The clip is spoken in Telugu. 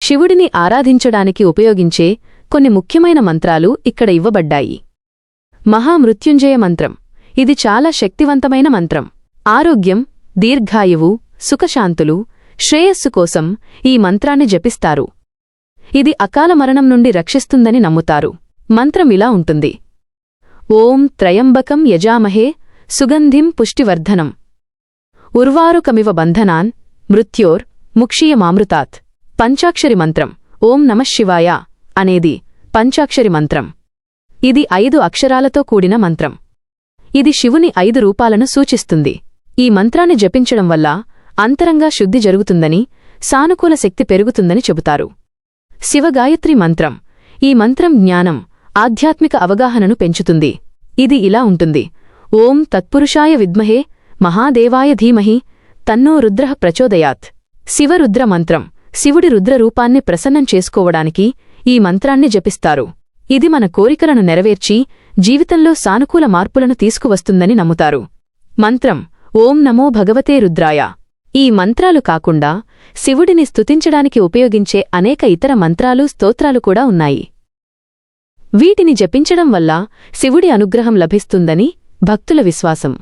శివుడిని ఆరాధించడానికి ఉపయోగించే కొన్ని ముఖ్యమైన మంత్రాలు ఇక్కడ ఇవ్వబడ్డాయి. మహామృత్యుంజయ మంత్రం. ఇది చాలా శక్తివంతమైన మంత్రం. ఆరోగ్యం, దీర్ఘాయువు, సుఖశాంతులు, శ్రేయస్సు కోసం ఈ మంత్రాన్ని జపిస్తారు. ఇది అకాల మరణం నుండి రక్షిస్తుందని నమ్ముతారు. మంత్రం ఇలా ఉంటుంది: ఓం త్రయంబకం యజామహే సుగంధిం పుష్టివర్ధనం ఉర్వారుకమివ బంధనాన్ మృత్యోర్ ముక్షీయమామృతాత్. పంచాక్షరి మంత్రం. ఓం నమఃశివాయ అనేది పంచాక్షరి మంత్రం. ఇది 5 అక్షరాలతో కూడిన మంత్రం. ఇది శివుని 5 రూపాలను సూచిస్తుంది. ఈ మంత్రాన్ని జపించడం వల్ల అంతరంగా శుద్ధి జరుగుతుందని, సానుకూల శక్తి పెరుగుతుందని చెబుతారు. శివగాయత్రి మంత్రం. ఈ మంత్రం జ్ఞానం, ఆధ్యాత్మిక అవగాహనను పెంచుతుంది. ఇది ఇలా ఉంటుంది: ఓం తత్పురుషాయ విద్మహే మహాదేవాయ ధీమహి తన్నో రుద్రః ప్రచోదయాత్. శివరుద్ర మంత్రం. శివుడి రుద్రరూపాన్ని ప్రసన్నం చేసుకోవడానికి ఈ మంత్రాన్ని జపిస్తారు. ఇది మన కోరికలను నెరవేర్చి జీవితంలో సానుకూల మార్పులను తీసుకువస్తుందని నమ్ముతారు. మంత్రం ఓం నమో భగవతే రుద్రాయ. ఈ మంత్రాలు కాకుండా శివుడిని స్తుతించడానికి ఉపయోగించే అనేక ఇతర మంత్రాలు, స్తోత్రాలు కూడా ఉన్నాయి. వీటిని జపించడం వల్ల శివుడి అనుగ్రహం లభిస్తుందని భక్తుల విశ్వాసం.